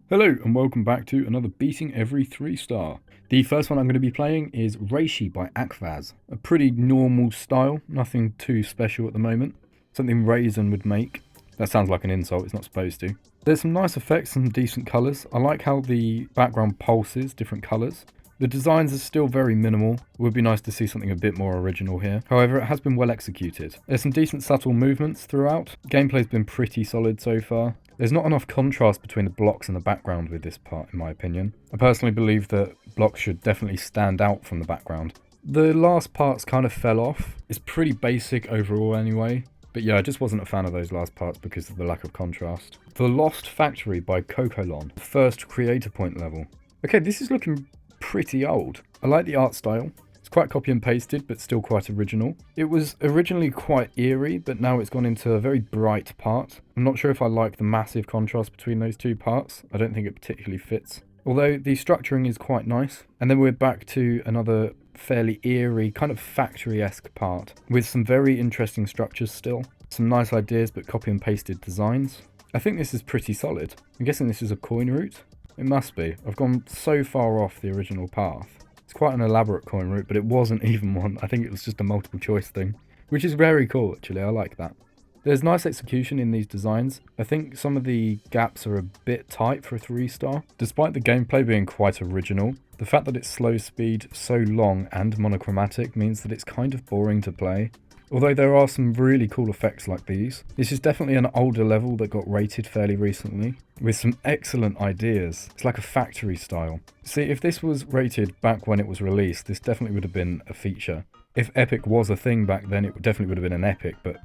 Hello and welcome back to another Beating Every 3-star. The first one I'm going to be playing is Reishi by Akvaz. A pretty normal style, nothing too special at the moment. Something Raisin would make. That sounds like an insult, it's not supposed to. There's some nice effects and decent colours. I like how the background pulses different colours. The designs are still very minimal. It would be nice to see something a bit more original here. However, it has been well executed. There's some decent subtle movements throughout. Gameplay's been pretty solid so far. There's not enough contrast between the blocks and the background with this part, in my opinion. I personally believe that blocks should definitely stand out from the background. The last parts kind of fell off. It's pretty basic overall anyway. But yeah, I just wasn't a fan of those last parts because of the lack of contrast. The Lost Factory by Cocolon, first creator point level. Okay, this is looking pretty old. I like the art style. It's quite copy and pasted, but still quite original. It was originally quite eerie, but now it's gone into a very bright part. I'm not sure if I like the massive contrast between those two parts. I don't think it particularly fits. Although the structuring is quite nice. And then we're back to another fairly eerie, kind of factory-esque part, with some very interesting structures still. Some nice ideas, but copy and pasted designs. I think this is pretty solid. I'm guessing this is a coin route. It must be. I've gone so far off the original path. It's quite an elaborate coin route, but it wasn't even one. I think it was just a multiple choice thing, which is very cool actually. I like that. There's nice execution in these designs. I think some of the gaps are a bit tight for a 3-star. Despite the gameplay being quite original, the fact that it's slow speed, so long and monochromatic means that it's kind of boring to play. Although there are some really cool effects like these. This is definitely an older level that got rated fairly recently, with some excellent ideas. It's like a factory style. See, if this was rated back when it was released, this definitely would have been a feature. If epic was a thing back then, it definitely would have been an epic, but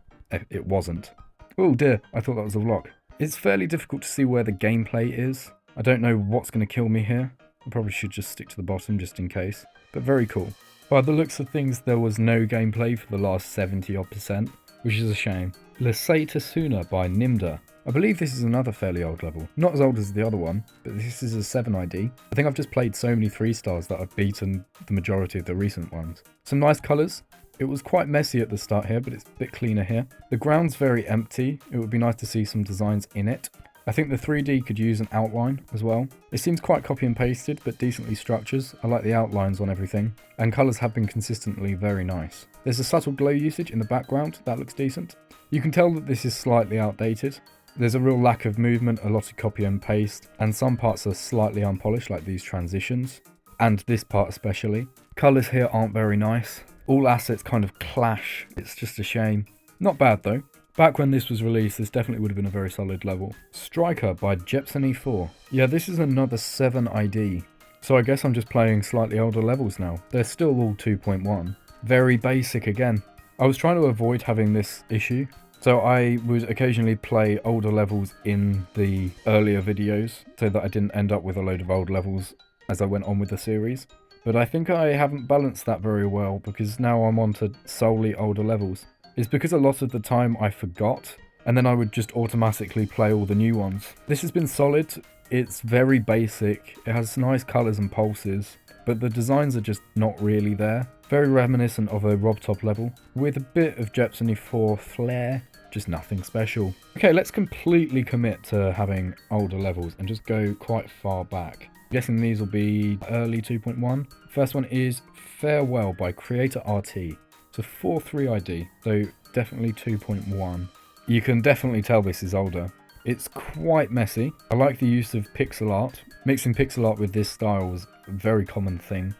it wasn't. Oh dear, I thought that was a vlog. It's fairly difficult to see where the gameplay is. I don't know what's going to kill me here. I probably should just stick to the bottom just in case. But very cool. By the looks of things, there was no gameplay for the last 70-odd%, which is a shame. Lesay Tasuna by Nimda. I believe this is another fairly old level. Not as old as the other one, but this is a 7 ID. I think I've just played so many 3-stars that I've beaten the majority of the recent ones. Some nice colours. It was quite messy at the start here, but it's a bit cleaner here. The ground's very empty. It would be nice to see some designs in it. I think the 3D could use an outline as well. It seems quite copy and pasted, but decently structures. I like the outlines on everything, and colours have been consistently very nice. There's a subtle glow usage in the background, that looks decent. You can tell that this is slightly outdated. There's a real lack of movement, a lot of copy and paste, and some parts are slightly unpolished, like these transitions, and this part especially. Colours here aren't very nice. All assets kind of clash. It's just a shame. Not bad though. Back when this was released, this definitely would have been a very solid level. Striker by Jepsony4. Yeah, this is another 7 ID. So I guess I'm just playing slightly older levels now. They're still all 2.1. Very basic again. I was trying to avoid having this issue, so I would occasionally play older levels in the earlier videos so that I didn't end up with a load of old levels as I went on with the series. But I think I haven't balanced that very well because now I'm on to solely older levels. It's because a lot of the time I forgot, and then I would just automatically play all the new ones. This has been solid. It's very basic. It has nice colours and pulses, but the designs are just not really there. Very reminiscent of a Rob Top level, with a bit of Jepsony4 flair, just nothing special. Okay, let's completely commit to having older levels and just go quite far back. I'm guessing these will be early 2.1. First one is Farewell by Creator RT. It's a 4.3 ID, so definitely 2.1. You can definitely tell this is older. It's quite messy. I like the use of pixel art. Mixing pixel art with this style was a very common thing.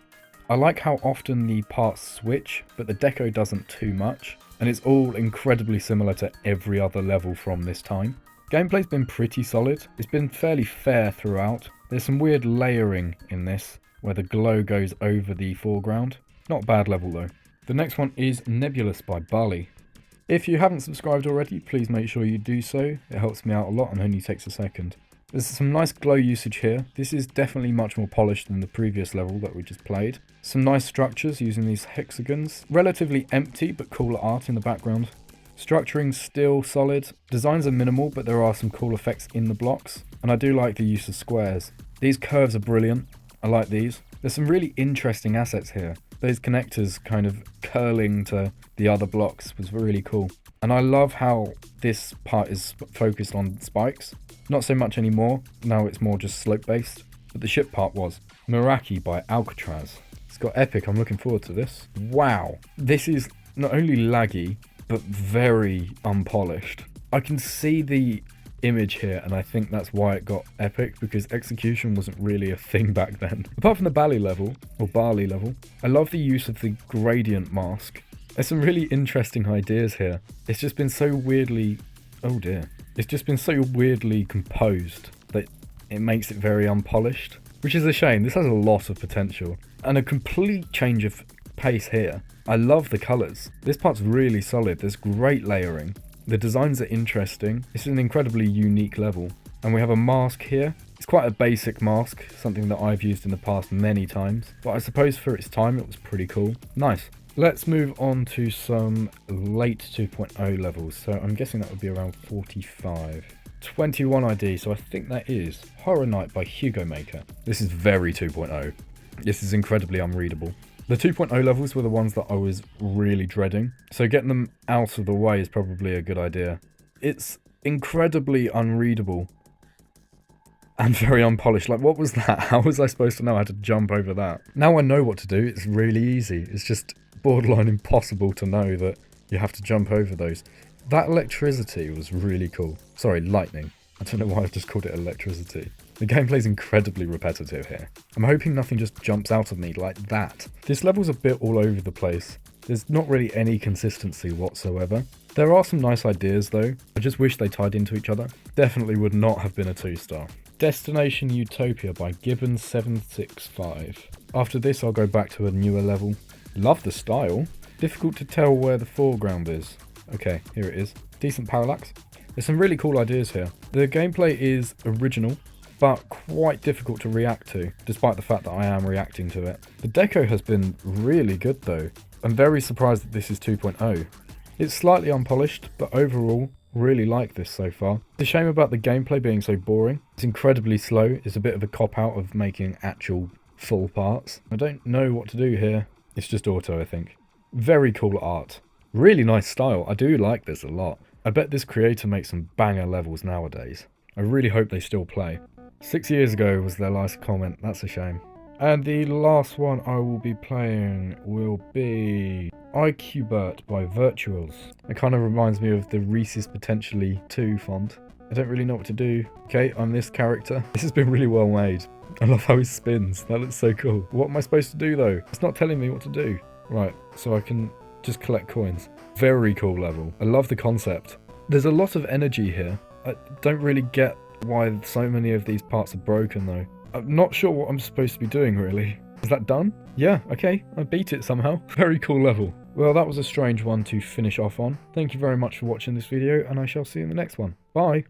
I like how often the parts switch, but the deco doesn't too much. And it's all incredibly similar to every other level from this time. Gameplay's been pretty solid. It's been fairly fair throughout. There's some weird layering in this, where the glow goes over the foreground. Not a bad level though. The next one is Nebulus by Bali. If you haven't subscribed already, please make sure you do so. It helps me out a lot and only takes a second. There's some nice glow usage here. This is definitely much more polished than the previous level that we just played. Some nice structures using these hexagons. Relatively empty but cooler art in the background. Structuring still solid. Designs are minimal, but there are some cool effects in the blocks. And I do like the use of squares. These curves are brilliant. I like these. There's some really interesting assets here. those connectors kind of curling to the other blocks was really cool. And I love how this part is focused on spikes. Not so much anymore, now it's more just slope based, but the ship part was. Moraki by Alcatraz. It's got epic, I'm looking forward to this. Wow, this is not only laggy, but very unpolished. I can see the image here, and I think that's why it got epic, because execution wasn't really a thing back then. Apart from the Barley level, I love the use of the gradient mask. There's some really interesting ideas here. It's just been so weirdly, oh dear. It's just been so weirdly composed that it makes it very unpolished, which is a shame. This has a lot of potential and a complete change of pace here. I love the colours. This part's really solid. There's great layering. The designs are interesting. It's an incredibly unique level. And we have a mask here. It's quite a basic mask, something that I've used in the past many times, but I suppose for its time it was pretty cool. Nice. Let's move on to some late 2.0 levels. So I'm guessing that would be around 45. 21 ID, so I think that is Horror Night by Hugo Maker. This is very 2.0. This is incredibly unreadable. The 2.0 levels were the ones that I was really dreading, so getting them out of the way is probably a good idea. It's incredibly unreadable and very unpolished. Like, what was that? How was I supposed to know how to jump over that? Now I know what to do. It's really easy. It's just borderline impossible to know that you have to jump over those. That electricity was really cool. Sorry, lightning. I don't know why I've just called it electricity. The gameplay's incredibly repetitive here. I'm hoping nothing just jumps out of me like that. This level's a bit all over the place. There's not really any consistency whatsoever. There are some nice ideas though. I just wish they tied into each other. Definitely would not have been a 2-star. Destination Utopia by Gibbon765. After this I'll go back to a newer level. Love the style. Difficult to tell where the foreground is. Okay, here it is. Decent parallax. There's some really cool ideas here. The gameplay is original, but quite difficult to react to, despite the fact that I am reacting to it. The deco has been really good though. I'm very surprised that this is 2.0. It's slightly unpolished, but overall, really like this so far. The shame about the gameplay being so boring. It's incredibly slow. It's a bit of a cop-out of making actual full parts. I don't know what to do here. It's just auto, I think. Very cool art. Really nice style. I do like this a lot. I bet this creator makes some banger levels nowadays. I really hope they still play. 6 years ago was their last comment. That's a shame. And the last one I will be playing will be Ibert by Virtuals. It kind of reminds me of the Reese's Potentially 2 font. I don't really know what to do. Okay, I'm this character. This has been really well made. I love how he spins. That looks so cool. What am I supposed to do though? It's not telling me what to do. Right, so I can just collect coins. Very cool level. I love the concept. There's a lot of energy here. I don't really get why so many of these parts are broken though. I'm not sure what I'm supposed to be doing really. Is that done? Yeah, okay. I beat it somehow. Very cool level. Well, that was a strange one to finish off on. Thank you very much for watching this video, and I shall see you in the next one. Bye!